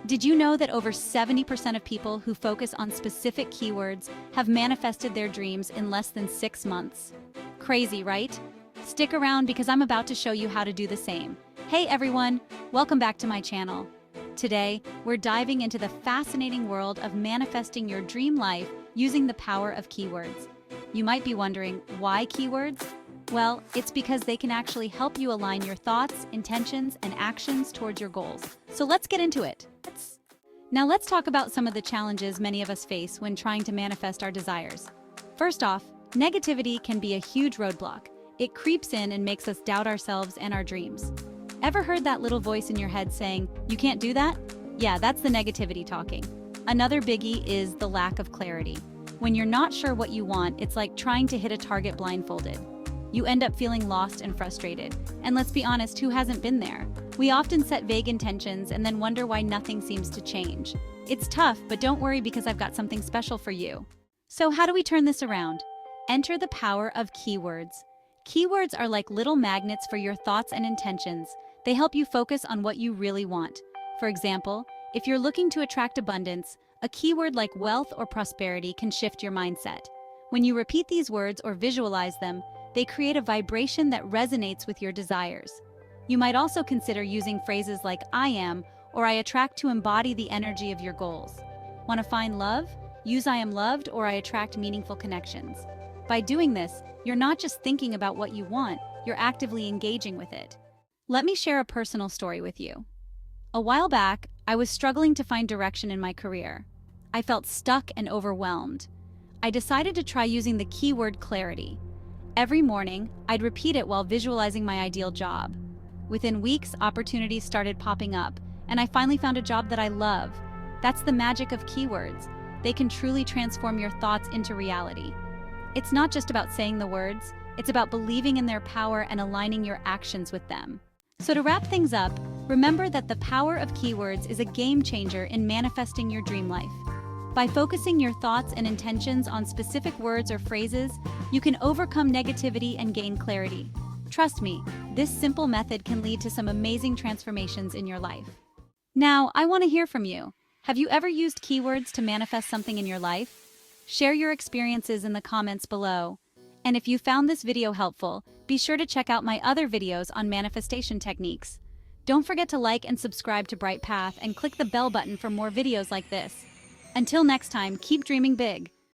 Did you know that over 70% of people who focus on specific keywords have manifested their dreams in less than 6 months? Crazy, right? Stick around because I'm about to show you how to do the same. Hey everyone, welcome back to my channel. Today, we're diving into the fascinating world of manifesting your dream life using the power of keywords. You might be wondering, why keywords? Well, it's because they can actually help you align your thoughts, intentions, and actions towards your goals. So let's get into it. Now let's talk about some of the challenges many of us face when trying to manifest our desires. First off, negativity can be a huge roadblock. It creeps in and makes us doubt ourselves and our dreams. Ever heard that little voice in your head saying, "You can't do that?" Yeah, that's the negativity talking. Another biggie is the lack of clarity. When you're not sure what you want, it's like trying to hit a target blindfolded. You end up feeling lost and frustrated. And let's be honest, who hasn't been there? We often set vague intentions and then wonder why nothing seems to change. It's tough, but don't worry because I've got something special for you. So how do we turn this around? Enter the power of keywords. Keywords are like little magnets for your thoughts and intentions. They help you focus on what you really want. For example, if you're looking to attract abundance, a keyword like wealth or prosperity can shift your mindset. When you repeat these words or visualize them, they create a vibration that resonates with your desires. You might also consider using phrases like "I am" or "I attract" to embody the energy of your goals. Want to find love? Use "I am loved" or "I attract" meaningful connections. By doing this, you're not just thinking about what you want, you're actively engaging with it. Let me share a personal story with you. A while back, I was struggling to find direction in my career. I felt stuck and overwhelmed. I decided to try using the keyword clarity. Every morning, I'd repeat it while visualizing my ideal job. Within weeks, opportunities started popping up, and I finally found a job that I love. That's the magic of keywords. They can truly transform your thoughts into reality. It's not just about saying the words, it's about believing in their power and aligning your actions with them. So to wrap things up, remember that the power of keywords is a game changer in manifesting your dream life. By focusing your thoughts and intentions on specific words or phrases, you can overcome negativity and gain clarity. Trust me, this simple method can lead to some amazing transformations in your life. Now, I want to hear from you. Have you ever used keywords to manifest something in your life? Share your experiences in the comments below. And if you found this video helpful, be sure to check out my other videos on manifestation techniques. Don't forget to like and subscribe to Bright Path and click the bell button for more videos like this. Until next time, keep dreaming big.